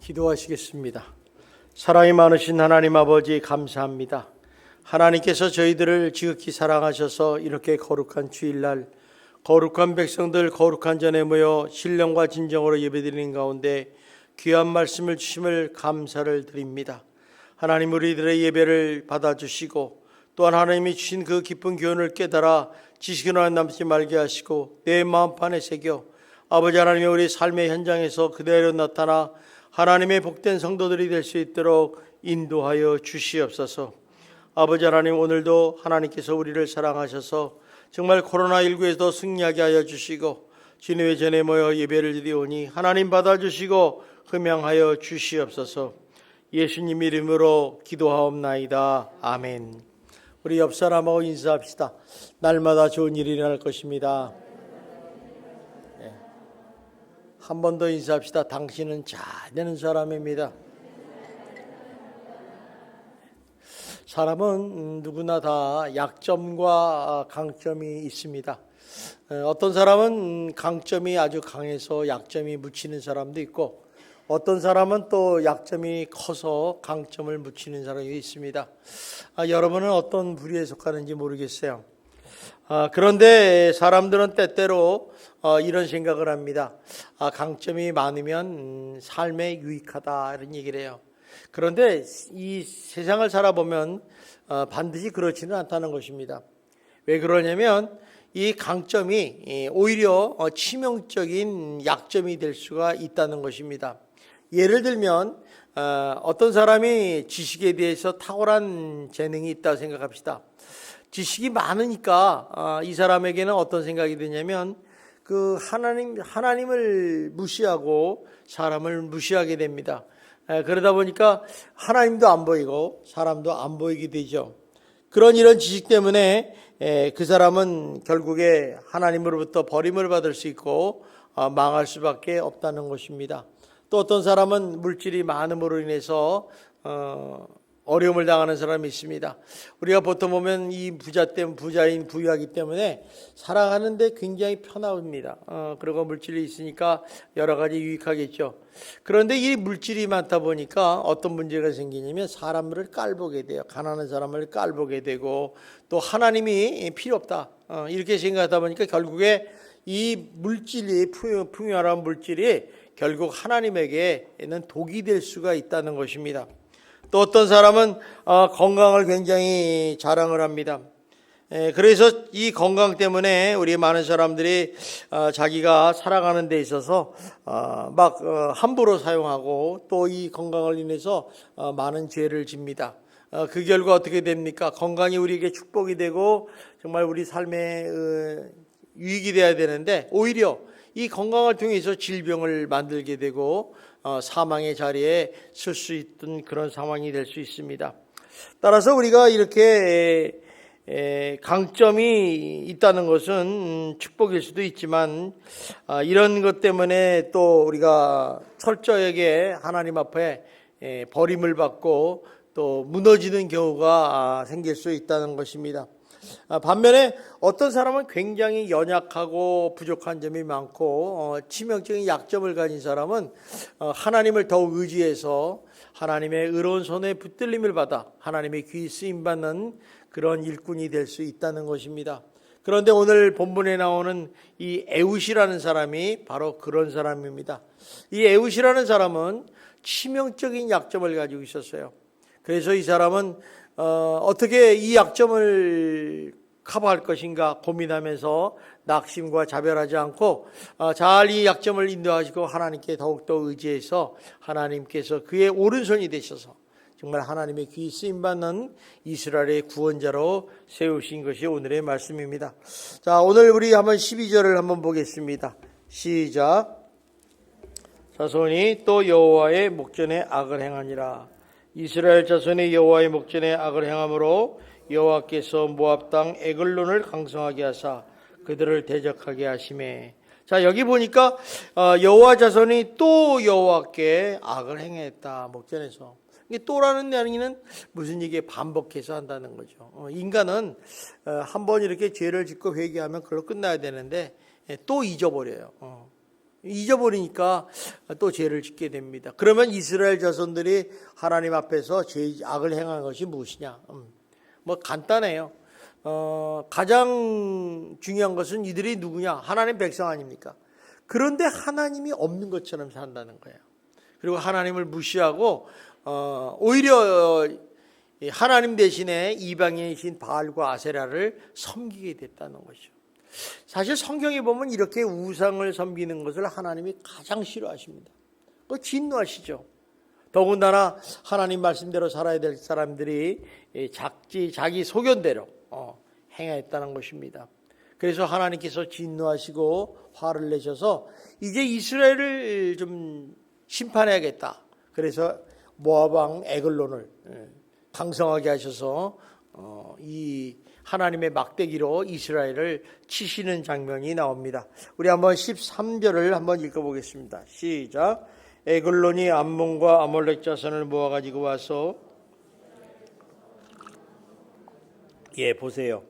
기도하시겠습니다. 사랑이 많으신 하나님 아버지 감사합니다. 하나님께서 저희들을 지극히 사랑하셔서 이렇게 거룩한 주일날 거룩한 백성들 거룩한 전에 모여 신령과 진정으로 예배드리는 가운데 귀한 말씀을 주심을 감사를 드립니다. 하나님 우리들의 예배를 받아주시고 또한 하나님이 주신 그 기쁜 교훈을 깨달아 지식으로 남지 말게 하시고 내 마음판에 새겨 아버지 하나님이 우리 삶의 현장에서 그대로 나타나 하나님의 복된 성도들이 될 수 있도록 인도하여 주시옵소서. 아버지 하나님 오늘도 하나님께서 우리를 사랑하셔서 정말 코로나19에도 승리하게 하여 주시고 주님의 전에 모여 예배를 드리오니 하나님 받아주시고 흠양하여 주시옵소서. 예수님 이름으로 기도하옵나이다. 아멘. 우리 옆 사람하고 인사합시다. 날마다 좋은 일이 일어날 것입니다. 한 번 더 인사합시다. 당신은 잘 되는 사람입니다. 사람은 누구나 다 약점과 강점이 있습니다. 어떤 사람은 강점이 아주 강해서 약점이 묻히는 사람도 있고 어떤 사람은 또 약점이 커서 강점을 묻히는 사람이 있습니다. 여러분은 어떤 부류에 속하는지 모르겠어요. 그런데 사람들은 때때로 이런 생각을 합니다. 강점이 많으면 삶에 유익하다 이런 얘기를 해요. 그런데 이 세상을 살아보면 반드시 그렇지는 않다는 것입니다. 왜 그러냐면 이 강점이 오히려 치명적인 약점이 될 수가 있다는 것입니다. 예를 들면 어떤 사람이 지식에 대해서 탁월한 재능이 있다고 생각합시다. 지식이 많으니까 이 사람에게는 어떤 생각이 드냐면 그 하나님을 무시하고 사람을 무시하게 됩니다. 그러다 보니까 하나님도 안 보이고 사람도 안 보이게 되죠. 이런 지식 때문에 그 사람은 결국에 하나님으로부터 버림을 받을 수 있고 망할 수밖에 없다는 것입니다. 또 어떤 사람은 물질이 많음으로 인해서 어려움을 당하는 사람이 있습니다. 우리가 보통 보면 이 부자인 부유하기 때문에 살아가는데 굉장히 편합니다. 그리고 물질이 있으니까 여러 가지 유익하겠죠. 그런데 이 물질이 많다 보니까 어떤 문제가 생기냐면 사람들을 깔보게 돼요. 가난한 사람을 깔보게 되고 또 하나님이 필요 없다. 이렇게 생각하다 보니까 결국에 이 물질이 풍요한 물질이 결국 하나님에게는 독이 될 수가 있다는 것입니다. 또 어떤 사람은 건강을 굉장히 자랑을 합니다. 그래서 이 건강 때문에 우리 많은 사람들이 자기가 살아가는 데 있어서 막 함부로 사용하고 또 이 건강을 인해서 많은 죄를 집니다. 그 결과 어떻게 됩니까? 건강이 우리에게 축복이 되고 정말 우리 삶에 유익이 돼야 되는데 오히려 이 건강을 통해서 질병을 만들게 되고 사망의 자리에 설 수 있던 그런 상황이 될 수 있습니다. 따라서 우리가 이렇게 강점이 있다는 것은 축복일 수도 있지만 이런 것 때문에 또 우리가 철저하게 하나님 앞에 버림을 받고 또 무너지는 경우가 생길 수 있다는 것입니다. 반면에 어떤 사람은 굉장히 연약하고 부족한 점이 많고 치명적인 약점을 가진 사람은 하나님을 더욱 의지해서 하나님의 의로운 손에 붙들림을 받아 하나님의 귀 쓰임받는 그런 일꾼이 될 수 있다는 것입니다. 그런데 오늘 본문에 나오는 이 에웃이라는 사람이 바로 그런 사람입니다. 이 에웃이라는 사람은 치명적인 약점을 가지고 있었어요. 그래서 이 사람은 어떻게 이 약점을 커버할 것인가 고민하면서 낙심과 자별하지 않고 잘 이 약점을 인도하시고 하나님께 더욱더 의지해서 하나님께서 그의 오른손이 되셔서 정말 하나님의 귀 쓰임받는 이스라엘의 구원자로 세우신 것이 오늘의 말씀입니다. 자, 오늘 우리 한번 12절을 한번 보겠습니다. 시작. 자손이 또 여호와의 목전에 악을 행하니라. 이스라엘 자손이 여호와의 목전에 악을 행함으로 여호와께서 모압 땅 에글론을 강성하게 하사 그들을 대적하게 하시매. 자, 여기 보니까 여호와 자손이 또 여호와께 악을 행했다. 목전에서. 이게 또라는 얘기는 무슨 얘기에 반복해서 한다는 거죠. 인간은 한번 이렇게 죄를 짓고 회개하면 그걸로 끝나야 되는데 또 잊어버려요. 잊어버리니까 또 죄를 짓게 됩니다. 그러면 이스라엘 자손들이 하나님 앞에서 악을 행한 것이 무엇이냐? 뭐 간단해요. 가장 중요한 것은 이들이 누구냐? 하나님 백성 아닙니까? 그런데 하나님이 없는 것처럼 산다는 거예요. 그리고 하나님을 무시하고 오히려 하나님 대신에 이방인이신 바알과 아세라를 섬기게 됐다는 것이죠. 사실 성경에 보면 이렇게 우상을 섬기는 것을 하나님이 가장 싫어하십니다. 그거 진노하시죠. 더군다나 하나님 말씀대로 살아야 될 사람들이 자기 소견대로 행했다는 것입니다. 그래서 하나님께서 진노하시고 화를 내셔서 이제 이스라엘을 좀 심판해야겠다. 그래서 모압 왕 에글론을 강성하게 하셔서 이 하나님의 막대기로 이스라엘을 치시는 장면이 나옵니다. 우리 한번 13절을 한번 읽어보겠습니다. 시작. 에글론이 암몬과 아몰렉 자손을 모아가지고 와서 보세요.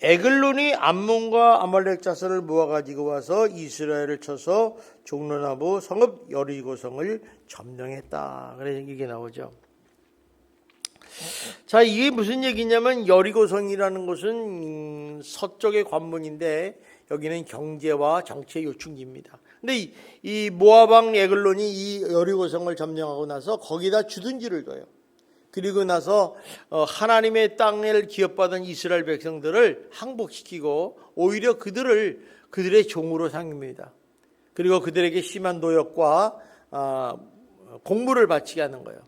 에글론이 암몬과 아몰렉 자손을 모아가지고 와서 이스라엘을 쳐서 종려나무 성읍 여리고성을 점령했다. 그래서 이게 나오죠. 자, 이게 무슨 얘기냐면 여리고성이라는 것은 서쪽의 관문인데 여기는 경제와 정치의 요충지입니다. 근데 이 모압 왕 에글론이 이 여리고성을 점령하고 나서 거기다 주둔지를 둬요. 그리고 나서 하나님의 땅을 기업받은 이스라엘 백성들을 항복시키고 오히려 그들의 종으로 삼깁니다. 그리고 그들에게 심한 노역과 공물을 바치게 하는 거예요.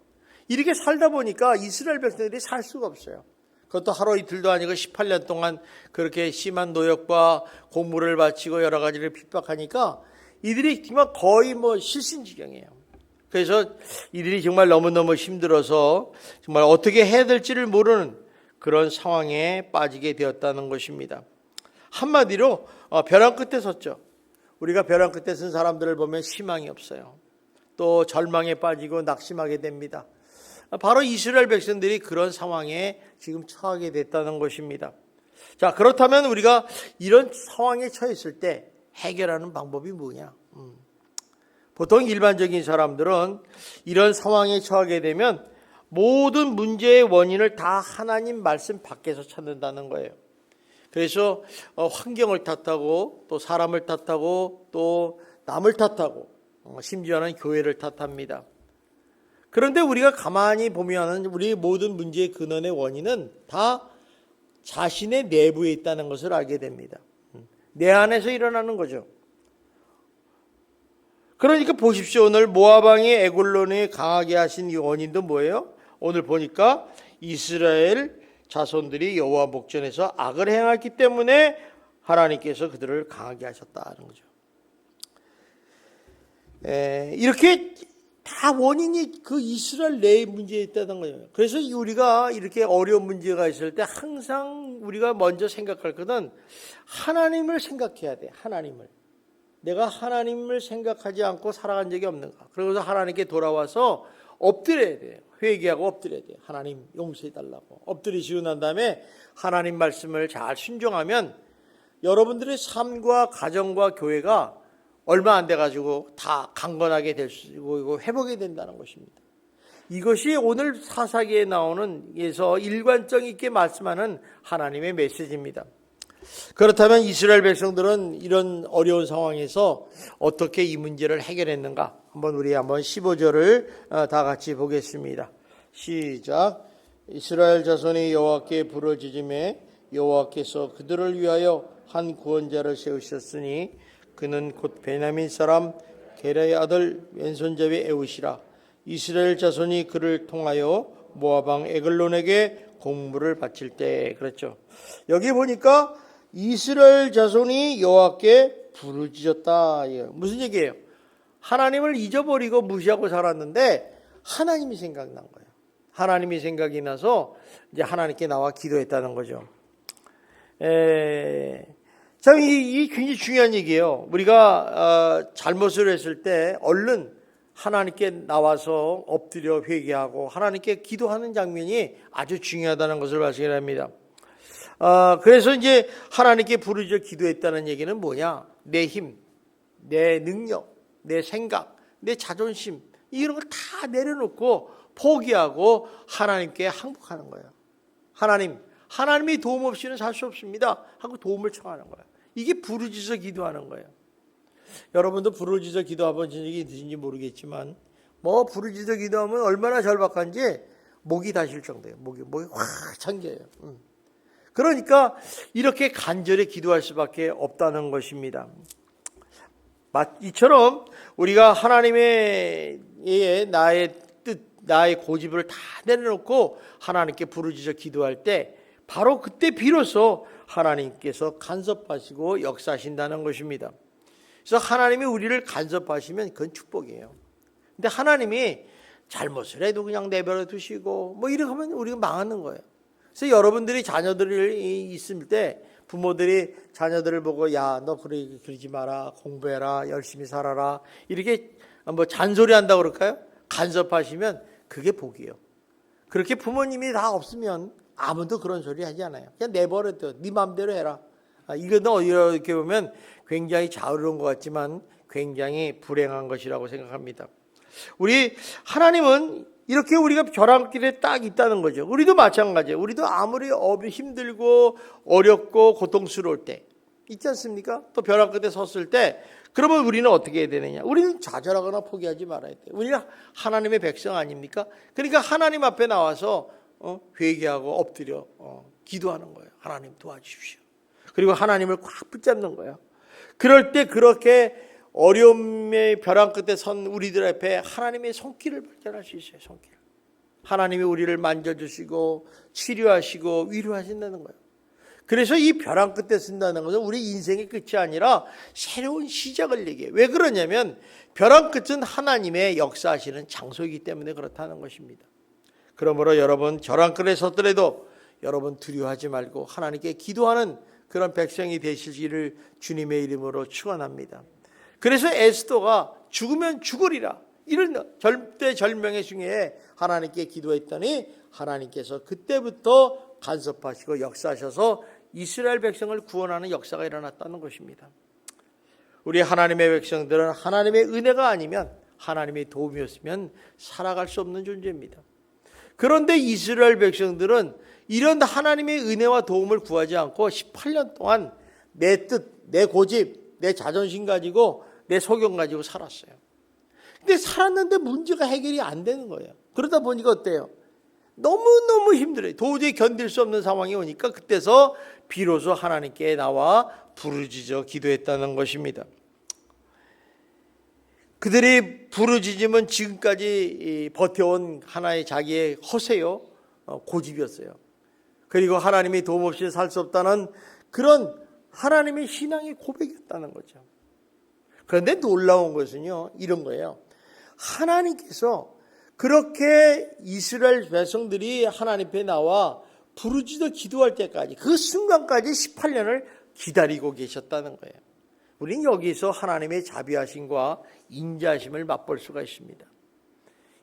이렇게 살다 보니까 이스라엘 백성들이 살 수가 없어요. 그것도 하루 이틀도 아니고 18년 동안 그렇게 심한 노역과 공물을 바치고 여러 가지를 핍박하니까 이들이 정말 거의 실신지경이에요. 그래서 이들이 정말 너무너무 힘들어서 정말 어떻게 해야 될지를 모르는 그런 상황에 빠지게 되었다는 것입니다. 한마디로 벼랑 끝에 섰죠. 우리가 벼랑 끝에 선 사람들을 보면 희망이 없어요. 또 절망에 빠지고 낙심하게 됩니다. 바로 이스라엘 백성들이 그런 상황에 지금 처하게 됐다는 것입니다. 자, 그렇다면 우리가 이런 상황에 처했을 때 해결하는 방법이 뭐냐? 보통 일반적인 사람들은 이런 상황에 처하게 되면 모든 문제의 원인을 다 하나님 말씀 밖에서 찾는다는 거예요. 그래서 환경을 탓하고 또 사람을 탓하고 또 남을 탓하고 심지어는 교회를 탓합니다. 그런데 우리가 가만히 보면 우리 모든 문제의 근원의 원인은 다 자신의 내부에 있다는 것을 알게 됩니다. 내 안에서 일어나는 거죠. 그러니까 보십시오. 오늘 모압 왕이 에글론이 강하게 하신 이 원인도 뭐예요? 오늘 보니까 이스라엘 자손들이 여호와 목전에서 악을 행했기 때문에 하나님께서 그들을 강하게 하셨다는 거죠. 이렇게 다 원인이 그 이스라엘 내의 문제에 있다는 거예요. 그래서 우리가 이렇게 어려운 문제가 있을 때 항상 우리가 먼저 생각할 것은 하나님을 생각해야 돼. 하나님을. 내가 하나님을 생각하지 않고 살아간 적이 없는가. 그러고서 하나님께 돌아와서 엎드려야 돼요. 회개하고 엎드려야 돼요. 하나님 용서해달라고. 엎드리시고 난 다음에 하나님 말씀을 잘 순종하면 여러분들의 삶과 가정과 교회가 얼마 안 돼가지고 다 강건하게 될 수 있고 회복이 된다는 것입니다. 이것이 오늘 사사기에 나오는 에서 일관성 있게 말씀하는 하나님의 메시지입니다. 그렇다면 이스라엘 백성들은 이런 어려운 상황에서 어떻게 이 문제를 해결했는가? 우리 한번 15절을 다 같이 보겠습니다. 시작. 이스라엘 자손이 여호와께 부르짖음에 여호와께서 그들을 위하여 한 구원자를 세우셨으니 그는 곧 베냐민 사람 게라의 아들 왼손잡이 에웃이라. 이스라엘 자손이 그를 통하여 모압 왕 에글론에게 공물을 바칠 때. 그렇죠. 여기 보니까 이스라엘 자손이 여호와께 부르짖었다. 무슨 얘기예요? 하나님을 잊어버리고 무시하고 살았는데 하나님이 생각난 거예요. 하나님이 생각이 나서 이제 하나님께 나와 기도했다는 거죠. 참 이 굉장히 중요한 얘기예요. 우리가 잘못을 했을 때 얼른 하나님께 나와서 엎드려 회개하고 하나님께 기도하는 장면이 아주 중요하다는 것을 발견합니다. 그래서 이제 하나님께 부르짖어 기도했다는 얘기는 뭐냐? 내 힘, 내 능력, 내 생각, 내 자존심 이런 걸 다 내려놓고 포기하고 하나님께 항복하는 거예요. 하나님이 도움 없이는 살 수 없습니다 하고 도움을 청하는 거예요. 이게 부르짖어 기도하는 거예요. 여러분도 부르짖어 기도해본 적이 있으신지 모르겠지만 부르짖어 기도하면 얼마나 절박한지 목이 다실 정도예요. 목이 확 잠겨요. 그러니까 이렇게 간절히 기도할 수밖에 없다는 것입니다. 이처럼 우리가 하나님의 나의 뜻, 나의 고집을 다 내려놓고 하나님께 부르짖어 기도할 때 바로 그때 비로소 하나님께서 간섭하시고 역사하신다는 것입니다. 그래서 하나님이 우리를 간섭하시면 그건 축복이에요. 근데 하나님이 잘못을 해도 그냥 내버려 두시고 이렇게 하면 우리가 망하는 거예요. 그래서 여러분들이 자녀들이 있을 때 부모들이 자녀들을 보고 야, 너 그러지 마라, 공부해라, 열심히 살아라 이렇게 잔소리한다고 그럴까요? 간섭하시면 그게 복이에요. 그렇게 부모님이 다 없으면 아무도 그런 소리 하지 않아요. 그냥 내버려둬, 네 마음대로 해라. 이거는 이렇게 보면 굉장히 자유로운 것 같지만 굉장히 불행한 것이라고 생각합니다. 하나님은 이렇게 우리가 벼랑길에 딱 있다는 거죠. 우리도 마찬가지예요. 우리도 아무리 힘들고 어렵고 고통스러울 때 있지 않습니까? 또 벼랑 끝에 섰을 때 그러면 우리는 어떻게 해야 되느냐? 우리는 좌절하거나 포기하지 말아야 돼요. 우리는 하나님의 백성 아닙니까? 그러니까 하나님 앞에 나와서 회개하고 엎드려 기도하는 거예요. 하나님 도와주십시오. 그리고 하나님을 꽉 붙잡는 거예요. 그럴 때 그렇게 어려움의 벼랑 끝에 선 우리들 앞에 하나님의 손길을 발견할 수 있어요. 손길. 하나님이 우리를 만져주시고 치료하시고 위로하신다는 거예요. 그래서 이 벼랑 끝에 쓴다는 것은 우리 인생의 끝이 아니라 새로운 시작을 얘기해요. 왜 그러냐면 벼랑 끝은 하나님의 역사하시는 장소이기 때문에 그렇다는 것입니다. 그러므로 여러분 벼랑 끝에 섰더라도 여러분 두려워하지 말고 하나님께 기도하는 그런 백성이 되시기를 주님의 이름으로 축원합니다. 그래서 에스더가 죽으면 죽으리라 이런 절대절명의 중에 하나님께 기도했더니 하나님께서 그때부터 간섭하시고 역사하셔서 이스라엘 백성을 구원하는 역사가 일어났다는 것입니다. 우리 하나님의 백성들은 하나님의 은혜가 아니면 하나님의 도움이었으면 살아갈 수 없는 존재입니다. 그런데 이스라엘 백성들은 이런 하나님의 은혜와 도움을 구하지 않고 18년 동안 내 뜻, 내 고집, 내 자존심 가지고 내 소견 가지고 살았어요. 근데 살았는데 문제가 해결이 안 되는 거예요. 그러다 보니까 어때요? 너무너무 힘들어요. 도저히 견딜 수 없는 상황이 오니까 그때서 비로소 하나님께 나와 부르짖어 기도했다는 것입니다. 그들이 부르짖으면 지금까지 버텨온 하나의 자기의 허세요, 고집이었어요. 그리고 하나님이 도움 없이 살 수 없다는 그런 하나님의 신앙의 고백이었다는 거죠. 그런데 놀라운 것은요, 이런 거예요. 하나님께서 그렇게 이스라엘 백성들이 하나님 앞에 나와 부르짖어 기도할 때까지 그 순간까지 18년을 기다리고 계셨다는 거예요. 우리는 여기서 하나님의 자비하심과 인자하심을 맛볼 수가 있습니다.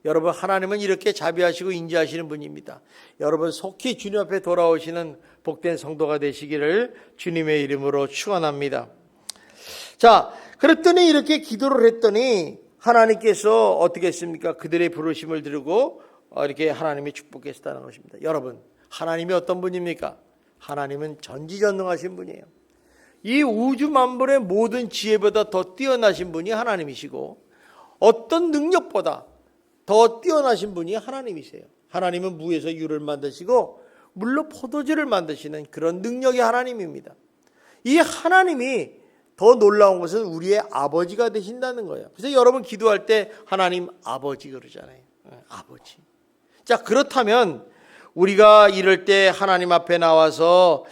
여러분 하나님은 이렇게 자비하시고 인자하시는 분입니다. 여러분 속히 주님 앞에 돌아오시는 복된 성도가 되시기를 주님의 이름으로 축원합니다. 자, 그랬더니 이렇게 기도를 했더니 하나님께서 어떻게 했습니까? 그들의 부르심을 들고 이렇게 하나님이 축복했다는 것입니다. 여러분 하나님이 어떤 분입니까? 하나님은 전지전능하신 분이에요. 이 우주 만물의 모든 지혜보다 더 뛰어나신 분이 하나님이시고 어떤 능력보다 더 뛰어나신 분이 하나님이세요. 하나님은 무에서 유를 만드시고 물로 포도주를 만드시는 그런 능력의 하나님입니다. 이 하나님이 더 놀라운 것은 우리의 아버지가 되신다는 거예요. 그래서 여러분 기도할 때 하나님 아버지 그러잖아요. 아버지. 자, 그렇다면 우리가 이럴 때 하나님 앞에 나와서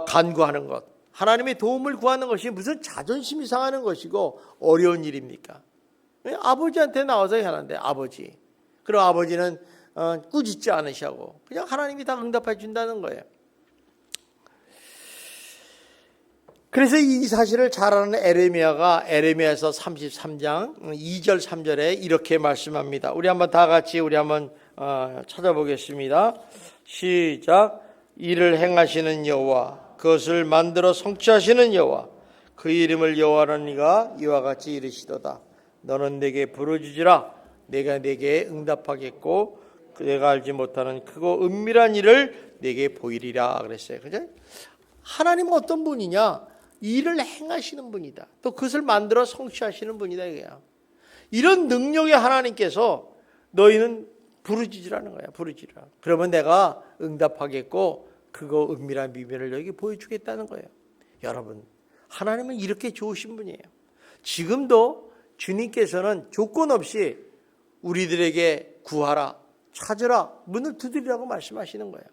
간구하는 것, 하나님의 도움을 구하는 것이 무슨 자존심이 상하는 것이고 어려운 일입니까? 아버지한테 나와서 하는데 아버지. 그럼 아버지는 꾸짖지 않으시고 그냥 하나님이 다 응답해 준다는 거예요. 그래서 이 사실을 잘 아는 에레미야가 에레미야서 33장 2절 3절에 이렇게 말씀합니다. 우리 한번 다 같이 한번 찾아보겠습니다. 시작. 이를 행하시는 여호와, 그것을 만들어 성취하시는 여호와, 그 이름을 여호와는 네가 이와 같이 이르시도다. 너는 내게 부르짖으라. 내가 내게 응답하겠고 내가 알지 못하는 크고 은밀한 일을 내게 보이리라 그랬어요. 그죠? 하나님은 어떤 분이냐? 일을 행하시는 분이다. 또 그것을 만들어 성취하시는 분이다 이거야. 이런 능력의 하나님께서 너희는 부르짖으라는 거야. 부르짖으라. 그러면 내가 응답하겠고 그거 은밀한 비밀을 너희에게 보여주겠다는 거예요. 여러분, 하나님은 이렇게 좋으신 분이에요. 지금도 주님께서는 조건 없이 우리들에게 구하라, 찾으라, 문을 두드리라고 말씀하시는 거예요.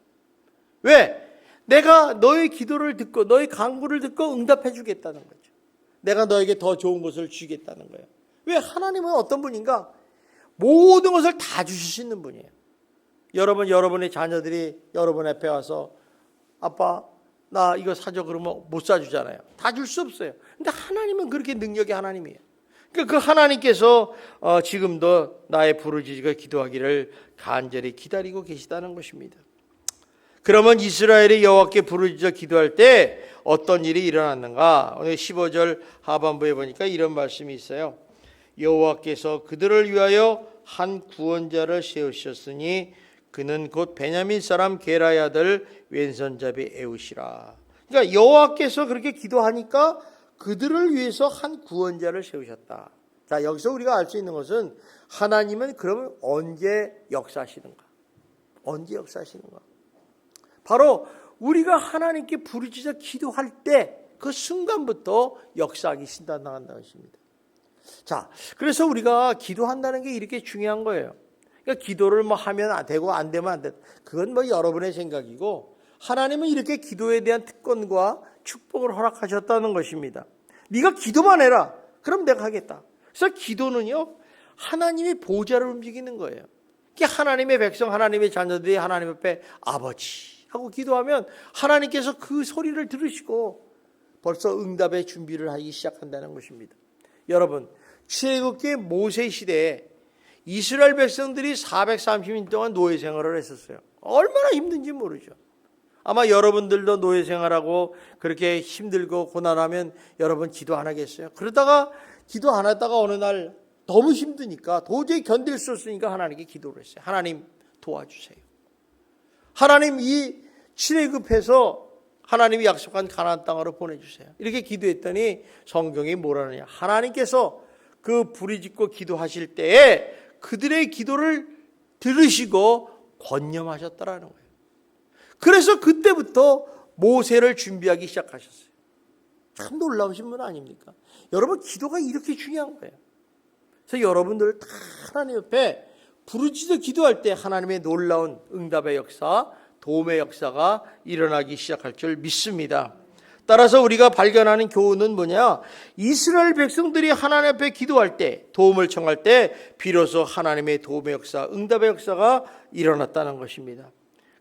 왜? 내가 너의 기도를 듣고 너의 간구를 듣고 응답해 주겠다는 거죠. 내가 너에게 더 좋은 것을 주겠다는 거예요. 왜? 하나님은 어떤 분인가? 모든 것을 다 주실 수 있는 분이에요. 여러분의 자녀들이 여러분 앞에 와서 아빠 나 이거 사줘 그러면 못 사주잖아요. 다 줄 수 없어요. 근데 하나님은 그렇게 능력의 하나님이에요. 그러니까 그 하나님께서 지금도 나의 부르짖고 기도하기를 간절히 기다리고 계시다는 것입니다. 그러면 이스라엘이 여호와께 부르짖어 기도할 때 어떤 일이 일어났는가? 오늘 15절 하반부에 보니까 이런 말씀이 있어요. 여호와께서 그들을 위하여 한 구원자를 세우셨으니 그는 곧 베냐민 사람 게라의 아들 왼손잡이 에웃이라. 그러니까 여호와께서 그렇게 기도하니까 그들을 위해서 한 구원자를 세우셨다. 자, 여기서 우리가 알 수 있는 것은 하나님은 그러면 언제 역사하시는가? 언제 역사하시는가? 바로 우리가 하나님께 부르짖어 기도할 때 그 순간부터 역사하기 시작한다는 것입니다. 자, 그래서 우리가 기도한다는 게 이렇게 중요한 거예요. 그러니까 기도를 뭐 하면 안 되고 안 되면 안 돼. 그건 뭐 여러분의 생각이고 하나님은 이렇게 기도에 대한 특권과 축복을 허락하셨다는 것입니다. 네가 기도만 해라. 그럼 내가 하겠다. 그래서 기도는요, 하나님의 보좌를 움직이는 거예요. 하나님의 백성, 하나님의 자녀들이 하나님 앞에 아버지 하고 기도하면 하나님께서 그 소리를 들으시고 벌써 응답의 준비를 하기 시작한다는 것입니다. 여러분, 출애굽기 모세 시대에 이스라엘 백성들이 430년 동안 노예 생활을 했었어요. 얼마나 힘든지 모르죠. 아마 여러분들도 노예 생활하고 그렇게 힘들고 고난하면 여러분 기도 안 하겠어요? 그러다가 기도 안 하다가 어느 날 너무 힘드니까 도저히 견딜 수 없으니까 하나님께 기도를 했어요. 하나님 도와주세요. 하나님 이 출애굽해서 하나님이 약속한 가나안 땅으로 보내주세요. 이렇게 기도했더니 성경이 뭐라느냐. 하나님께서 그 부르짖고 기도하실 때에 그들의 기도를 들으시고 권념하셨다라는 거예요. 그래서 그때부터 모세를 준비하기 시작하셨어요. 참 놀라우신 분 아닙니까? 여러분, 기도가 이렇게 중요한 거예요. 그래서 여러분들 다 하나님 옆에 부르짖어 기도할 때 하나님의 놀라운 응답의 역사, 도움의 역사가 일어나기 시작할 줄 믿습니다. 따라서 우리가 발견하는 교훈은 뭐냐? 이스라엘 백성들이 하나님 앞에 기도할 때, 도움을 청할 때 비로소 하나님의 도움의 역사, 응답의 역사가 일어났다는 것입니다.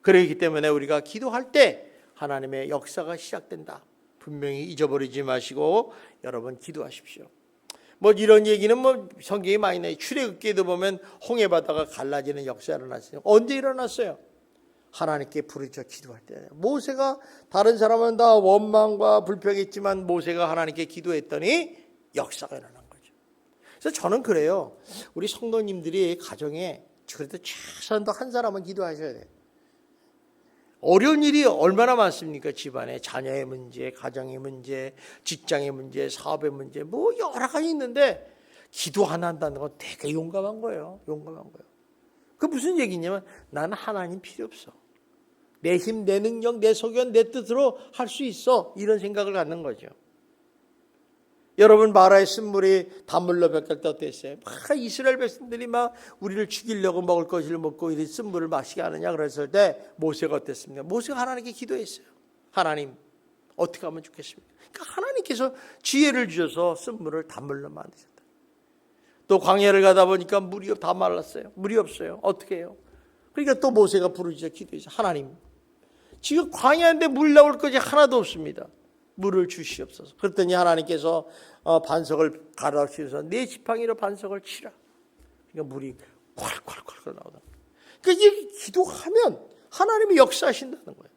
그렇기 때문에 우리가 기도할 때 하나님의 역사가 시작된다. 분명히 잊어버리지 마시고 여러분 기도하십시오. 뭐 이런 얘기는 뭐 성경에 많이 나요. 출애굽기에도 보면 홍해 바다가 갈라지는 역사가 일어났어요. 언제 일어났어요? 하나님께 부르짖어 기도할 때. 모세가 다른 사람은 다 원망과 불평했지만 모세가 하나님께 기도했더니 역사가 일어난 거죠. 그래서 저는 그래요. 우리 성도님들이 가정에 그래도 최소한도 한 사람은 기도하셔야 돼요. 어려운 일이 얼마나 많습니까? 집안에 자녀의 문제, 가정의 문제, 직장의 문제, 사업의 문제 뭐 여러 가지 있는데 기도 하나 한다는 건 되게 용감한 거예요. 용감한 거예요. 그 무슨 얘기냐면 나는 하나님 필요 없어. 내 힘, 내 능력, 내 소견, 내 뜻으로 할 수 있어. 이런 생각을 갖는 거죠. 여러분, 마라의 쓴물이 단물로 바뀔 때 어땠어요? 막 이스라엘 백성들이 막 우리를 죽이려고 먹을 것을 먹고 이 쓴물을 마시게 하느냐 그랬을 때 모세가 어땠습니까? 모세가 하나님께 기도했어요. 하나님, 어떻게 하면 좋겠습니까? 그러니까 하나님께서 지혜를 주셔서 쓴물을 단물로 만드셨다. 또 광야를 가다 보니까 물이 다 말랐어요. 물이 없어요. 어떻게 해요? 그러니까 또 모세가 부르짖어 기도했어요. 하나님, 지금 광야인데 물 나올 것이 하나도 없습니다. 물을 주시옵소서. 그랬더니 하나님께서 반석을 갈아주셔서 네 지팡이로 반석을 치라. 그러니까 물이 콸콸콸 나오다. 그러니까 이게 기도하면 하나님이 역사하신다는 거예요.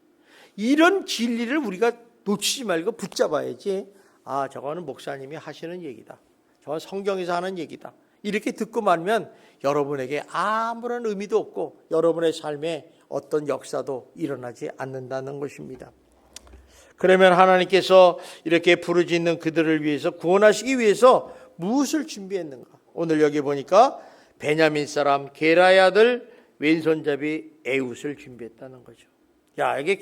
이런 진리를 우리가 놓치지 말고 붙잡아야지 아, 저거는 목사님이 하시는 얘기다. 저건 성경에서 하는 얘기다. 이렇게 듣고 말면 여러분에게 아무런 의미도 없고 여러분의 삶에 어떤 역사도 일어나지 않는다는 것입니다. 그러면 하나님께서 이렇게 부르짖는 그들을 위해서 구원하시기 위해서 무엇을 준비했는가? 오늘 여기 보니까 베냐민 사람 게라의 아들 왼손잡이 에웃을 준비했다는 거죠. 야, 이게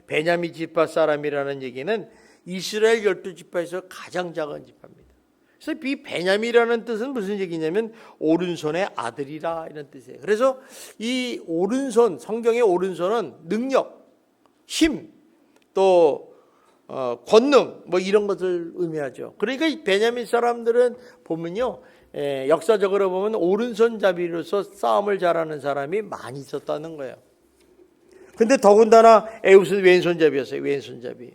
베냐민 지파 사람이라는 얘기는 이스라엘 12지파에서 가장 작은 지파입니다. 그래서 이 베냐민이라는 뜻은 무슨 얘기냐면 오른손의 아들이라 이런 뜻이에요. 그래서 이 오른손, 성경의 오른손은 능력, 힘, 또 권능 뭐 이런 것을 의미하죠. 그러니까 이 베냐민 사람들은 보면요, 역사적으로 보면 오른손잡이로서 싸움을 잘하는 사람이 많이 있었다는 거예요. 근데 더군다나 에웃은 왼손잡이였어요. 왼손잡이.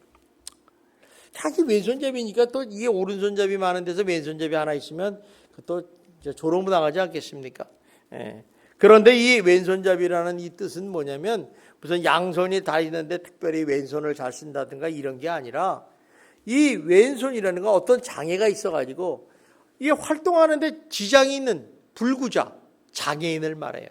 자기 왼손잡이니까 또 이게 오른손잡이 많은 데서 왼손잡이 하나 있으면 또 조롱당하지 않겠습니까? 그런데 이 왼손잡이라는 이 뜻은 뭐냐면 무슨 양손이 다 있는데 특별히 왼손을 잘 쓴다든가 이런 게 아니라 이 왼손이라는 건 어떤 장애가 있어가지고 이게 활동하는데 지장이 있는 불구자, 장애인을 말해요.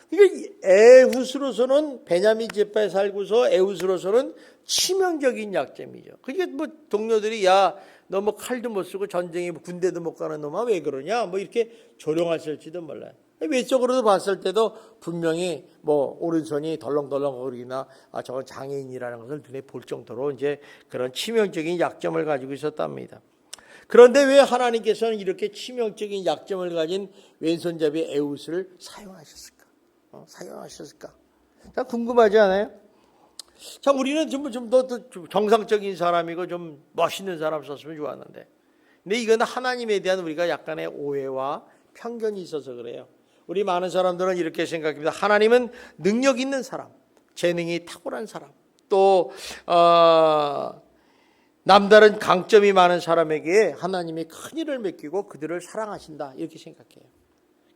그러니까 에훗으로서는 베냐민 지파에 살고서 에훗으로서는 치명적인 약점이죠. 그러니까 뭐 동료들이 야, 너 뭐 칼도 못 쓰고 전쟁에 군대도 못 가는 놈아 왜 그러냐 뭐 이렇게 조롱하실지도 몰라요. 외적으로도 봤을 때도 분명히 뭐 오른손이 덜렁덜렁거리나 아 저건 장애인이라는 것을 눈에 볼 정도로 이제 그런 치명적인 약점을 가지고 있었답니다. 그런데 왜 하나님께서는 이렇게 치명적인 약점을 가진 왼손잡이 에웃을 사용하셨을까? 사용하셨을까? 자, 궁금하지 않아요? 자, 우리는 좀 더 정상적인 사람이고 좀 멋있는 사람 썼으면 좋았는데, 근데 이건 하나님에 대한 우리가 약간의 오해와 편견이 있어서 그래요. 우리 많은 사람들은 이렇게 생각합니다. 하나님은 능력 있는 사람, 재능이 탁월한 사람, 또 남다른 강점이 많은 사람에게 하나님이 큰 일을 맡기고 그들을 사랑하신다 이렇게 생각해요.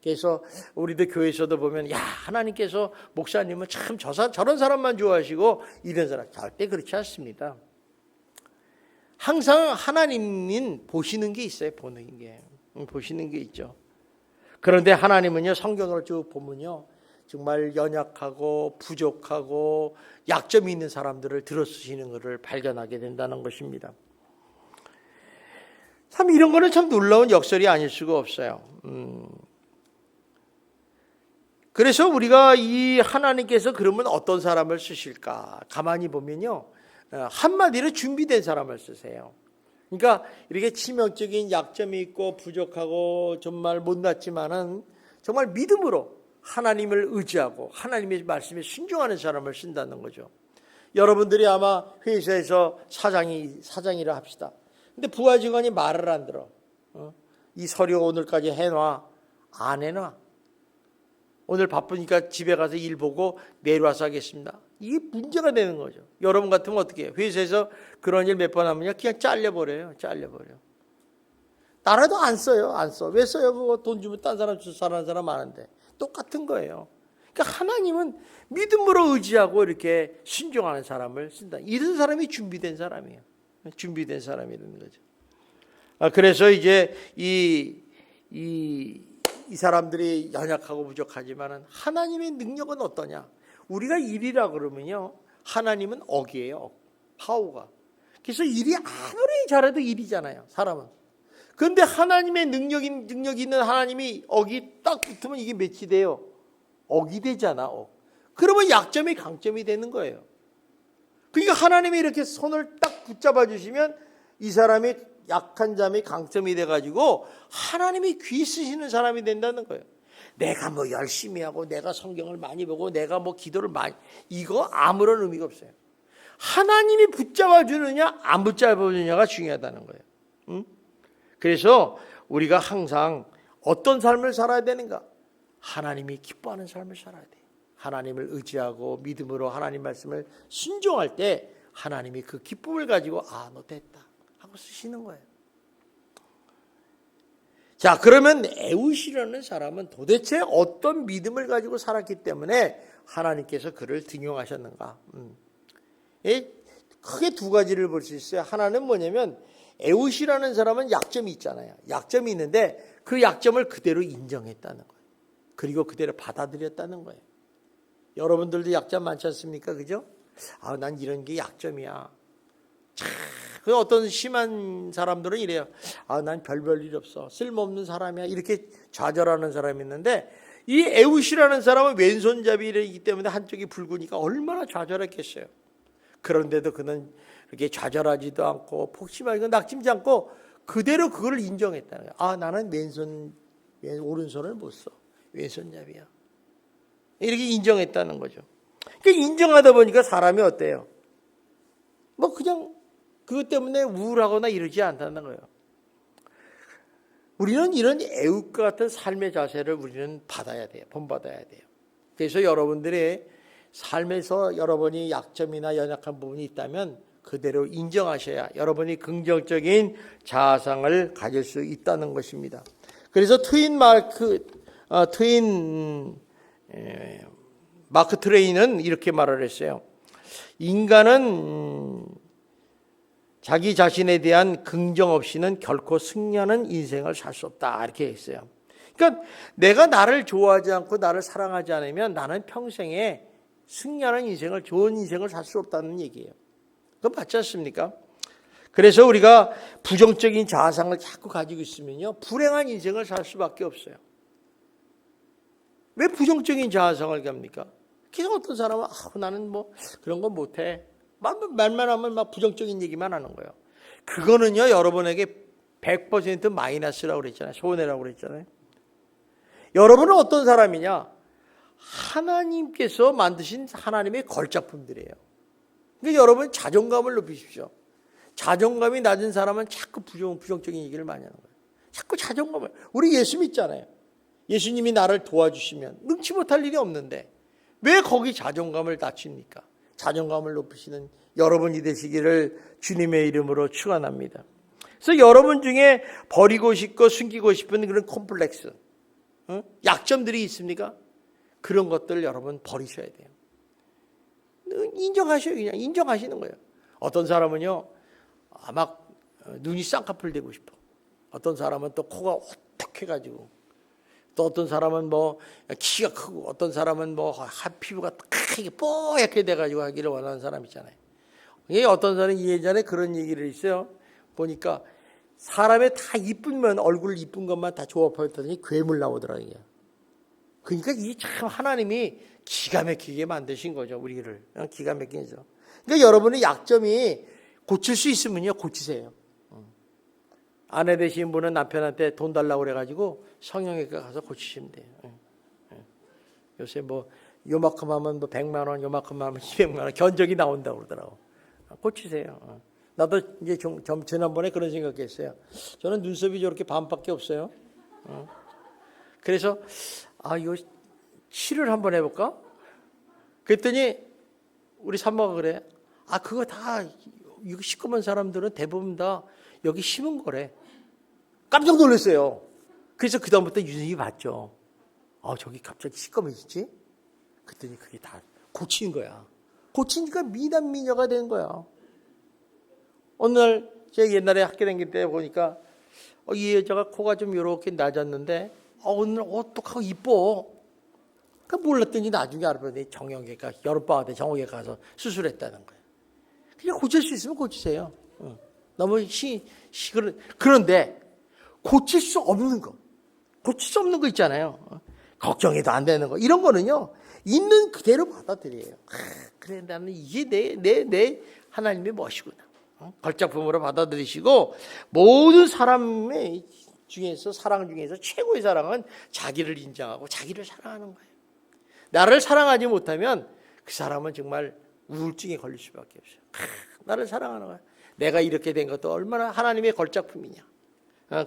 그래서 우리도 교회에서도 보면 야 하나님께서 목사님은 참 저런 사람만 좋아하시고 이런 사람 절대 그렇지 않습니다. 항상 하나님은 보시는 게 있어요. 보는 게 있죠. 그런데 하나님은요 성경을 쭉 보면요 정말 연약하고 부족하고 약점이 있는 사람들을 들어쓰시는 것을 발견하게 된다는 것입니다. 참 이런 거는 참 놀라운 역설이 아닐 수가 없어요. 그래서 우리가 이 하나님께서 그러면 어떤 사람을 쓰실까? 가만히 보면요. 한마디로 준비된 사람을 쓰세요. 그러니까 이렇게 치명적인 약점이 있고 부족하고 정말 못났지만은 정말 믿음으로 하나님을 의지하고 하나님의 말씀에 순종하는 사람을 쓴다는 거죠. 여러분들이 아마 회사에서 사장이라 합시다. 근데 부하 직원이 말을 안 들어. 이 서류 오늘까지 해놔. 안 해놔. 오늘 바쁘니까 집에 가서 일 보고 내일 와서 하겠습니다. 이게 문제가 되는 거죠. 여러분 같으면 어떻게 해요? 회사에서 그런 일 몇 번 하면요. 그냥 잘려버려요. 나라도 안 써요. 안 써. 왜 써요? 그거 돈 주면 딴 사람 사는 사람 많은데. 똑같은 거예요. 그러니까 하나님은 믿음으로 의지하고 이렇게 순종하는 사람을 쓴다. 이런 사람이 준비된 사람이에요. 준비된 사람이라는 거죠. 그래서 이제 이 사람들이 연약하고 부족하지만은 하나님의 능력은 어떠냐? 우리가 일이라 그러면요. 하나님은 억이에요. 파워가. 그래서 일이 아무리 잘해도 일이잖아요. 사람은. 그런데 하나님의 능력 있는 하나님이 억이 딱 붙으면 이게 몇이 돼요? 억이 되잖아. 그러면 약점이 강점이 되는 거예요. 그러니까 하나님이 이렇게 손을 딱 붙잡아 주시면 이 사람이 약한 점이 강점이 돼가지고 하나님이 귀 쓰시는 사람이 된다는 거예요. 내가 뭐 열심히 하고 내가 성경을 많이 보고 내가 뭐 기도를 많이 이거 아무런 의미가 없어요. 하나님이 붙잡아 주느냐 안 붙잡아 주느냐가 중요하다는 거예요. 응? 그래서 우리가 항상 어떤 삶을 살아야 되는가? 하나님이 기뻐하는 삶을 살아야 돼. 하나님을 의지하고 믿음으로 하나님 말씀을 순종할 때 하나님이 그 기쁨을 가지고 너 됐다 하고 쓰시는 거예요. 자, 그러면 에웃이라는 사람은 도대체 어떤 믿음을 가지고 살았기 때문에 하나님께서 그를 등용하셨는가? 크게 두 가지를 볼 수 있어요. 하나는 뭐냐면 에웃이라는 사람은 약점이 있잖아요. 약점이 있는데 그 약점을 그대로 인정했다는 거예요. 그리고 그대로 받아들였다는 거예요. 여러분들도 약점 많지 않습니까? 그죠? 난 이런 게 약점이야. 그 어떤 심한 사람들은 이래요. 난 별 일 없어. 쓸모없는 사람이야. 이렇게 좌절하는 사람이 있는데 이 에웃이라는 사람은 왼손잡이이기 때문에 한쪽이 붉으니까 얼마나 좌절했겠어요. 그런데도 그는 그렇게 좌절하지도 않고 폭심하고 낙심지 않고 그대로 그걸 인정했다는 거예요. 나는 오른손을 못 써. 왼손잡이야. 이렇게 인정했다는 거죠. 그러니까 인정하다 보니까 사람이 어때요? 그냥 그것 때문에 우울하거나 이러지 않다는 거예요. 우리는 이런 애웃과 같은 삶의 자세를 우리는 받아야 돼요. 본받아야 돼요. 그래서 여러분들의 삶에서 여러분이 약점이나 연약한 부분이 있다면 그대로 인정하셔야 여러분이 긍정적인 자아상을 가질 수 있다는 것입니다. 그래서 마크 트웨인은 이렇게 말을 했어요. 인간은 자기 자신에 대한 긍정 없이는 결코 승리하는 인생을 살 수 없다. 이렇게 했어요. 그러니까 내가 나를 좋아하지 않고 나를 사랑하지 않으면 나는 평생에 승리하는 인생을, 좋은 인생을 살 수 없다는 얘기예요. 그건 맞지 않습니까? 그래서 우리가 부정적인 자아상을 자꾸 가지고 있으면요, 불행한 인생을 살 수밖에 없어요. 왜 부정적인 자아상을 갑니까? 그래서 어떤 사람은 나는 그런 건 못해. 말만 하면 부정적인 얘기만 하는 거예요. 그거는요, 여러분에게 100% 마이너스라고 그랬잖아요. 손해라고 그랬잖아요. 여러분은 어떤 사람이냐? 하나님께서 만드신 하나님의 걸작품들이에요. 그러니까 여러분 자존감을 높이십시오. 자존감이 낮은 사람은 자꾸 부정적인 얘기를 많이 하는 거예요. 자꾸 자존감을. 우리 예수 믿잖아요. 예수님이 나를 도와주시면 능치 못할 일이 없는데 왜 거기 자존감을 낮춥니까? 자존감을 높이시는 여러분이 되시기를 주님의 이름으로 축원합니다. 그래서 여러분 중에 버리고 싶고 숨기고 싶은 그런 콤플렉스, 약점들이 있습니까? 그런 것들 여러분 버리셔야 돼요. 인정하셔요. 그냥 인정하시는 거예요. 어떤 사람은요, 막 눈이 쌍꺼풀 되고 싶어. 어떤 사람은 또 코가 오똑해가지고, 또 어떤 사람은 키가 크고, 어떤 사람은 피부가 크게 뽀얗게 돼가지고 하기를 원하는 사람 있잖아요. 어떤 사람이 예전에 그런 얘기를 했어요. 보니까 사람이 다 이쁘면 얼굴 이쁜 것만 다 조합하더니 괴물 나오더라고요. 그러니까 이게 참 하나님이 기가 막히게 만드신 거죠. 우리를 기가 막히죠. 그러니까 여러분의 약점이 고칠 수 있으면요, 고치세요. 아내 되신 분은 남편한테 돈 달라고 그래가지고 성형외과 가서 고치시면 돼요. 요새 요만큼 하면 100만 원, 요만큼 하면 200만 원 견적이 나온다고 그러더라고. 고치세요. 나도 이제 지난번에 그런 생각했어요. 저는 눈썹이 저렇게 반밖에 없어요. 그래서 이거 치료를 한번 해볼까? 그랬더니 우리 산모가 그래. 그거 다 이거 시커먼 사람들은 대부분 다 여기 심은 거래. 깜짝 놀랐어요. 그래서 그다음부터 유전이 봤죠. 저기 갑자기 시꺼매지지? 그랬더니 그게 다 고친 거야. 고치니까 미남 미녀가 된 거야. 어느 날 제가 옛날에 학교 다닐 때 보니까 이 여자가 코가 좀 이렇게 낮았는데 오늘 어떡하고 이뻐. 몰랐더니 나중에 알아보니 정형외과, 여름방학 때 정형외과 가서 수술했다는 거예요. 그냥 고칠 수 있으면 고치세요. 너무 그런데 고칠 수 없는 거 있잖아요. 걱정해도 안 되는 거. 이런 거는요, 있는 그대로 받아들여요. 그래, 나는 이게 내 하나님의 멋이구나. 걸작품으로 받아들이시고, 모든 사람의 중에서, 사랑 중에서 최고의 사랑은 자기를 인정하고 자기를 사랑하는 거예요. 나를 사랑하지 못하면 그 사람은 정말 우울증에 걸릴 수밖에 없어요. 나를 사랑하는 거야. 내가 이렇게 된 것도 얼마나 하나님의 걸작품이냐.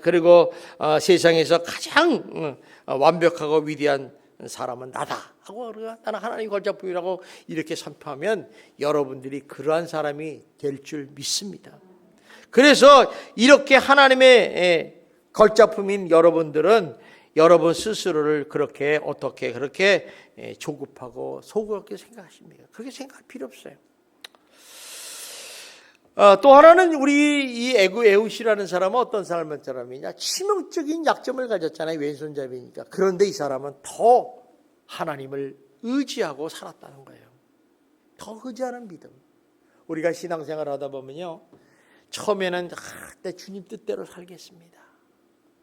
그리고 세상에서 가장 완벽하고 위대한 사람은 나다 하고 나는 하나님 걸작품이라고 이렇게 선포하면 여러분들이 그러한 사람이 될 줄 믿습니다. 그래서 이렇게 하나님의 걸작품인 여러분들은 여러분 스스로를 그렇게 조급하고 소그럽게 생각하십니까? 그렇게 생각할 필요 없어요. 또 하나는 우리 이 에웃이라는 사람은 어떤 사람이냐? 치명적인 약점을 가졌잖아요. 왼손잡이니까. 그런데 이 사람은 더 하나님을 의지하고 살았다는 거예요. 더 의지하는 믿음. 우리가 신앙생활 하다 보면요, 처음에는 내 주님 뜻대로 살겠습니다.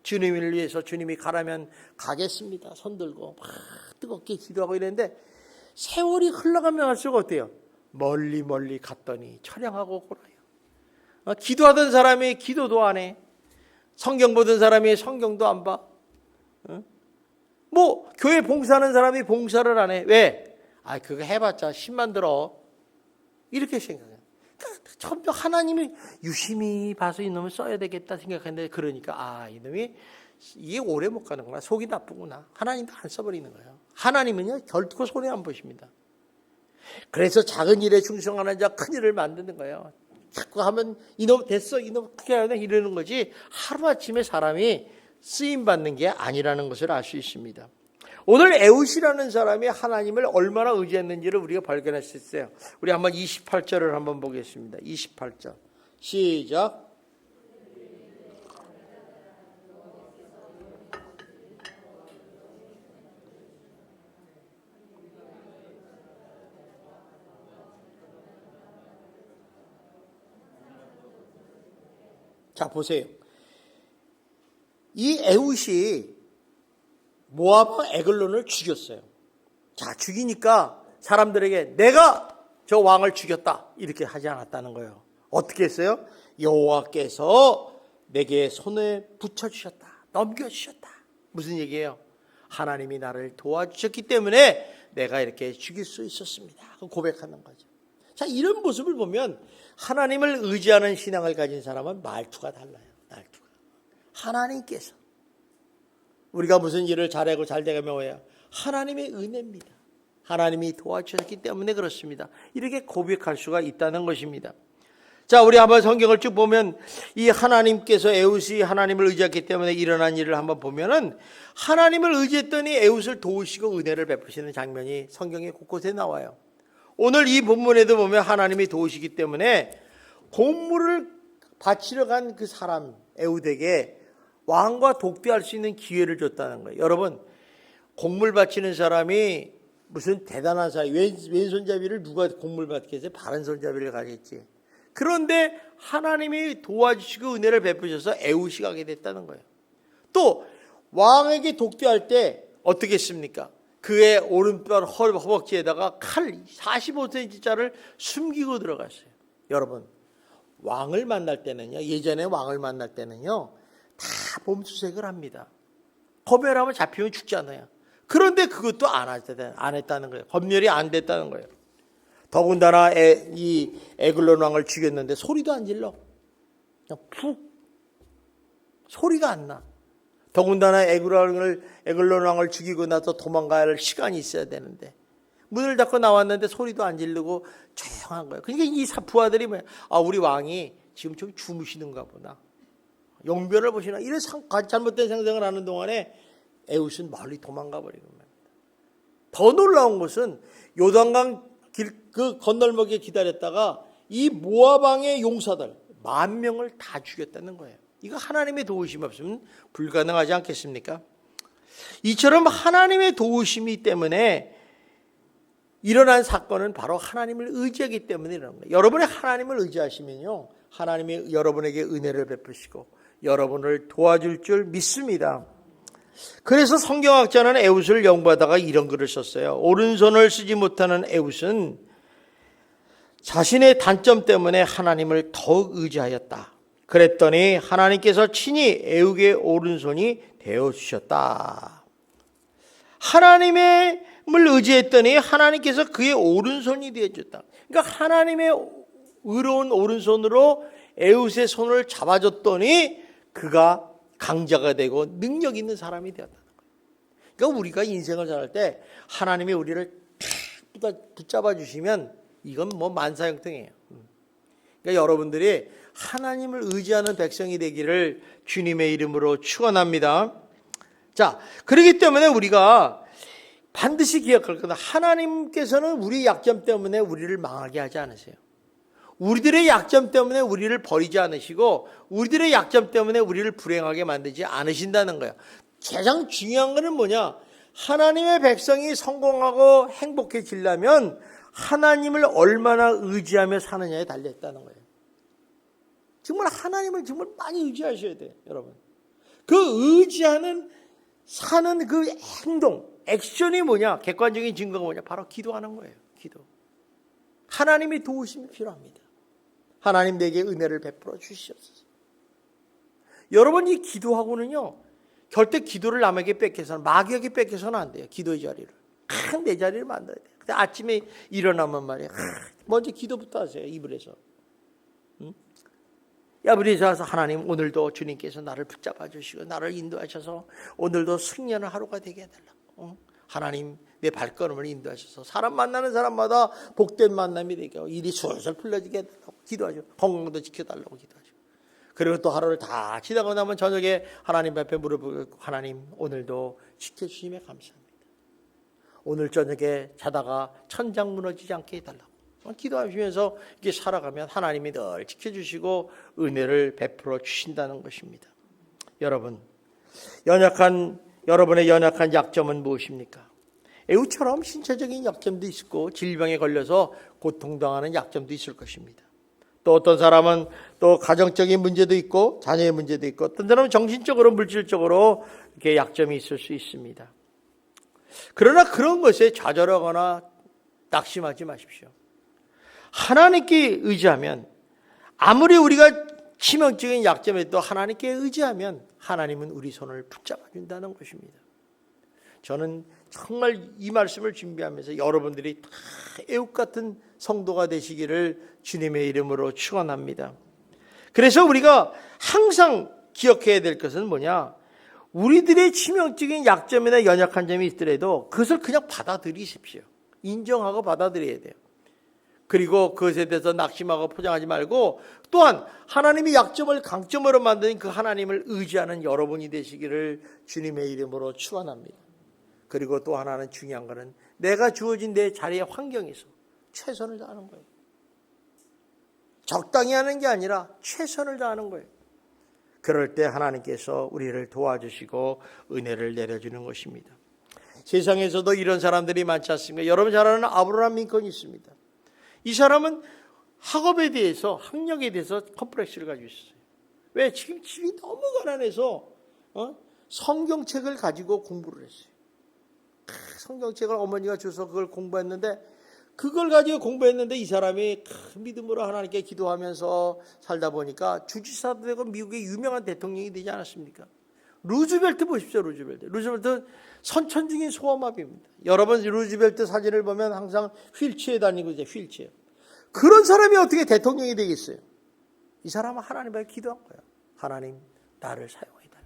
주님을 위해서 주님이 가라면 가겠습니다. 손 들고 막 뜨겁게 기도하고 이랬는데 세월이 흘러가면 할수록 어때요? 멀리 갔더니 처량하고 골아요. 기도하던 사람이 기도도 안 해. 성경 보던 사람이 성경도 안 봐. 뭐 교회 봉사하는 사람이 봉사를 안 해. 왜? 그거 해봤자 10만 들어. 이렇게 생각해요. 처음부터 하나님이 유심히 봐서 이놈을 써야 되겠다 생각했는데, 그러니까 이놈이 이게 오래 못 가는구나. 속이 나쁘구나. 하나님도 안 써버리는 거예요. 하나님은요 결코 손해 안 보십니다. 그래서 작은 일에 충성하는 자 큰 일을 만드는 거예요. 자꾸 하면 이놈 됐어, 이놈 크게 하네 이러는 거지, 하루아침에 사람이 쓰임받는 게 아니라는 것을 알 수 있습니다. 오늘 에웃이라는 사람이 하나님을 얼마나 의지했는지를 우리가 발견할 수 있어요. 우리 한번 28절을 한번 보겠습니다. 28절 시작. 자, 보세요. 이 에웃이 모압 왕 에글론을 죽였어요. 자, 죽이니까 사람들에게 내가 저 왕을 죽였다 이렇게 하지 않았다는 거예요. 어떻게 했어요? 여호와께서 내게 손에 붙여주셨다, 넘겨주셨다. 무슨 얘기예요? 하나님이 나를 도와주셨기 때문에 내가 이렇게 죽일 수 있었습니다. 고백하는 거죠. 자, 이런 모습을 보면 하나님을 의지하는 신앙을 가진 사람은 말투가 달라요. 말투가. 하나님께서 우리가 무슨 일을 잘하고 잘되면 왜요? 하나님의 은혜입니다. 하나님이 도와주셨기 때문에 그렇습니다. 이렇게 고백할 수가 있다는 것입니다. 자, 우리 한번 성경을 쭉 보면 이 하나님께서 에웃이 하나님을 의지했기 때문에 일어난 일을 한번 보면은 하나님을 의지했더니 에웃을 도우시고 은혜를 베푸시는 장면이 성경에 곳곳에 나와요. 오늘 이 본문에도 보면 하나님이 도우시기 때문에 곡물을 바치러 간 그 사람 에웃에게 왕과 독대할 수 있는 기회를 줬다는 거예요. 여러분, 곡물 바치는 사람이 무슨 대단한 사람, 왼손잡이를 누가 곡물 바치겠어요? 바른손잡이를 가겠지. 그런데 하나님이 도와주시고 은혜를 베푸셔서 에웃이 가게 됐다는 거예요. 또 왕에게 독대할 때 어떻게 했습니까? 그의 오른발 허벅지에다가 칼 45cm짜리를 숨기고 들어갔어요. 여러분, 왕을 만날 때는요, 예전에 왕을 만날 때는요, 다 몸수색을 합니다. 검열하면 잡히면 죽잖아요. 그런데 그것도 안 했다는 거예요. 검열이 안 됐다는 거예요. 더군다나 이 에글론 왕을 죽였는데 소리도 안 질러. 그냥 푹 소리가 안 나. 더군다나 에글론 왕을 죽이고 나서 도망가야 할 시간이 있어야 되는데 문을 닫고 나왔는데 소리도 안 지르고 조용한 거예요. 그러니까 이 부하들이 우리 왕이 지금 좀 주무시는가 보다, 용변을 보시나, 이런 잘못된 생각을 하는 동안에 에웃은 멀리 도망가 버리는 겁니다. 더 놀라운 것은 요단강 그 건널목에 기다렸다가 이 모압 왕의 용사들 10,000명을 다 죽였다는 거예요. 이거 하나님의 도우심이 없으면 불가능하지 않겠습니까? 이처럼 하나님의 도우심이 때문에 일어난 사건은 바로 하나님을 의지하기 때문에 일어난 거예요. 여러분이 하나님을 의지하시면요, 하나님이 여러분에게 은혜를 베푸시고 여러분을 도와줄 줄 믿습니다. 그래서 성경학자는 에웃을 연구하다가 이런 글을 썼어요. 오른손을 쓰지 못하는 에웃은 자신의 단점 때문에 하나님을 더욱 의지하였다. 그랬더니 하나님께서 친히 에웃의 오른손이 되어주셨다. 하나님을 의지했더니 하나님께서 그의 오른손이 되어줬다. 그러니까 하나님의 의로운 오른손으로 에웃의 손을 잡아줬더니 그가 강자가 되고 능력 있는 사람이 되었다는 거예요. 그러니까 우리가 인생을 살할 때 하나님이 우리를 탁 붙잡아 주시면 이건 뭐 만사형통이에요. 그러니까 여러분들이 하나님을 의지하는 백성이 되기를 주님의 이름으로 축원합니다. 자, 그렇기 때문에 우리가 반드시 기억할 거다. 하나님께서는 우리 약점 때문에 우리를 망하게 하지 않으세요. 우리들의 약점 때문에 우리를 버리지 않으시고 우리들의 약점 때문에 우리를 불행하게 만들지 않으신다는 거예요. 가장 중요한 것은 뭐냐? 하나님의 백성이 성공하고 행복해지려면 하나님을 얼마나 의지하며 사느냐에 달려있다는 거예요. 정말 하나님을 정말 많이 의지하셔야 돼요, 여러분. 그 의지하는 사는 그 행동, 액션이 뭐냐? 객관적인 증거가 뭐냐? 바로 기도하는 거예요. 기도. 하나님의 도우심이 필요합니다. 하나님 내게 은혜를 베풀어 주시옵소서. 여러분, 이 기도하고는요, 절대 기도를 남에게 뺏겨서는, 마귀에게 뺏겨서는 안 돼요. 기도의 자리를. 내 자리를 만들어야 돼요. 근데 아침에 일어나면 말이야, 먼저 기도부터 하세요. 이불에서. 야불에서 와서 하나님, 오늘도 주님께서 나를 붙잡아 주시고 나를 인도하셔서 오늘도 승리하는 하루가 되게 해달라고. 하나님, 내 발걸음을 인도하셔서 사람 만나는 사람마다 복된 만남이 되게 하고 일이 술술 풀려지게 해달라고 기도하죠. 건강도 지켜달라고 기도하죠. 그리고 또 하루를 다 지나고 나면 저녁에 하나님 앞에 무릎을 꿇고 하나님, 오늘도 지켜주심에 감사합니다. 오늘 저녁에 자다가 천장 무너지지 않게 해달라고 기도하시면서 이렇게 살아가면 하나님이 늘 지켜주시고 은혜를 베풀어 주신다는 것입니다. 여러분, 여러분의 연약한 약점은 무엇입니까? 에우처럼 신체적인 약점도 있고 질병에 걸려서 고통당하는 약점도 있을 것입니다. 또 어떤 사람은 또 가정적인 문제도 있고 자녀의 문제도 있고 어떤 사람은 정신적으로 물질적으로 이렇게 약점이 있을 수 있습니다. 그러나 그런 것에 좌절하거나 낙심하지 마십시오. 하나님께 의지하면, 아무리 우리가 치명적인 약점에도 하나님께 의지하면 하나님은 우리 손을 붙잡아 준다는 것입니다. 저는 정말 이 말씀을 준비하면서 여러분들이 다 애국 같은 성도가 되시기를 주님의 이름으로 축원합니다. 그래서 우리가 항상 기억해야 될 것은 뭐냐? 우리들의 치명적인 약점이나 연약한 점이 있더라도 그것을 그냥 받아들이십시오. 인정하고 받아들여야 돼요. 그리고 그것에 대해서 낙심하고 포장하지 말고, 또한 하나님이 약점을 강점으로 만드는 그 하나님을 의지하는 여러분이 되시기를 주님의 이름으로 축원합니다. 그리고 또 하나는 중요한 것은 내가 주어진 내 자리의 환경에서 최선을 다하는 거예요. 적당히 하는 게 아니라 최선을 다하는 거예요. 그럴 때 하나님께서 우리를 도와주시고 은혜를 내려주는 것입니다. 세상에서도 이런 사람들이 많지 않습니까? 여러분 잘 아는 아브라함 링컨이 있습니다. 이 사람은 학업에 대해서, 학력에 대해서 컴플렉스를 가지고 있었어요. 왜? 지금 집이 너무 가난해서 성경책을 가지고 공부를 했어요. 성경책을 어머니가 줘서 그걸 공부했는데, 그걸 가지고 공부했는데 이 사람이 믿음으로 하나님께 기도하면서 살다 보니까 주지사도 되고 미국의 유명한 대통령이 되지 않았습니까? 루즈벨트 보십시오. 루즈벨트 선천적인 소아마비입니다. 여러분 루즈벨트 사진을 보면 항상 휠체어에 다니고 이제 휠체어. 그런 사람이 어떻게 대통령이 되겠어요? 이 사람은 하나님 앞에 기도한 거예요. 하나님, 나를 사용해달라.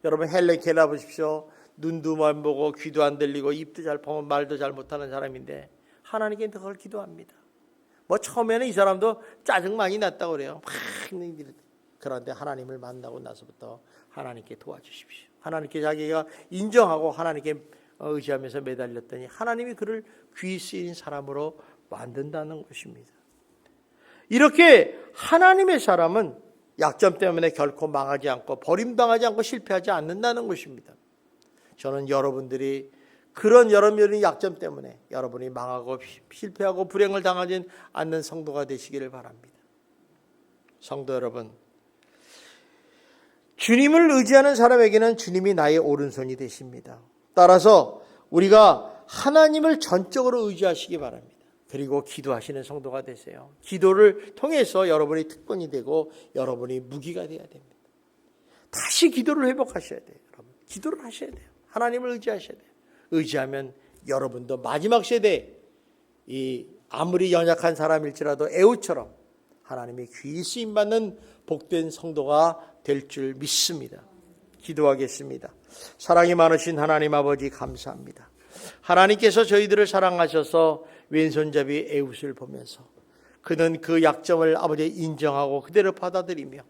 여러분 헬렌 켈러 보십시오. 눈도 안 보고 귀도 안 들리고 입도 잘 보면 말도 잘 못하는 사람인데 하나님께 그걸 기도합니다. 뭐 처음에는 이 사람도 짜증 많이 났다고 그래요. 그런데 하나님을 만나고 나서부터 하나님께 도와주십시오. 하나님께 자기가 인정하고 하나님께 의지하면서 매달렸더니 하나님이 그를 귀 쓰인 사람으로 만든다는 것입니다. 이렇게 하나님의 사람은 약점 때문에 결코 망하지 않고 버림당하지 않고 실패하지 않는다는 것입니다. 저는 여러분들이 그런 여러분의 약점 때문에 여러분이 망하고 실패하고 불행을 당하지 않는 성도가 되시기를 바랍니다. 성도 여러분, 주님을 의지하는 사람에게는 주님이 나의 오른손이 되십니다. 따라서 우리가 하나님을 전적으로 의지하시기 바랍니다. 그리고 기도하시는 성도가 되세요. 기도를 통해서 여러분이 특권이 되고 여러분이 무기가 되어야 됩니다. 다시 기도를 회복하셔야 돼요. 여러분, 기도를 하셔야 돼요. 하나님을 의지하셔야 돼요. 의지하면 여러분도 마지막 세대에 아무리 연약한 사람일지라도 에우처럼 하나님의 귀히 쓰임받는 복된 성도가 될 줄 믿습니다. 기도하겠습니다. 사랑이 많으신 하나님 아버지 감사합니다. 하나님께서 저희들을 사랑하셔서 왼손잡이 에웃을 보면서 그는 그 약점을 아버지 인정하고 그대로 받아들이며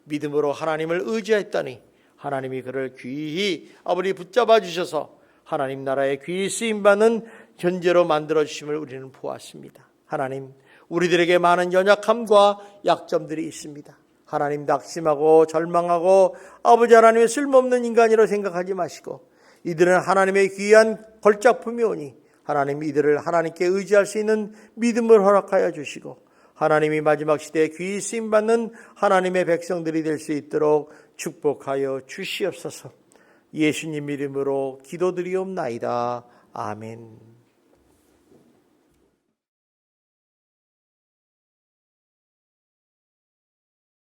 믿음으로 하나님을 의지했더니 하나님이 그를 귀히 아버지 붙잡아 주셔서 하나님 나라의 귀히 쓰임받는 존재로 만들어 주심을 우리는 보았습니다. 하나님, 우리들에게 많은 연약함과 약점들이 있습니다. 하나님 낙심하고 절망하고 아버지 하나님의 쓸모없는 인간이라고 생각하지 마시고 이들은 하나님의 귀한 걸작품이 오니 하나님 이들을 하나님께 의지할 수 있는 믿음을 허락하여 주시고 하나님이 마지막 시대에 귀히 쓰임받는 하나님의 백성들이 될 수 있도록 축복하여 주시옵소서. 예수님 이름으로 기도드리옵나이다. 아멘.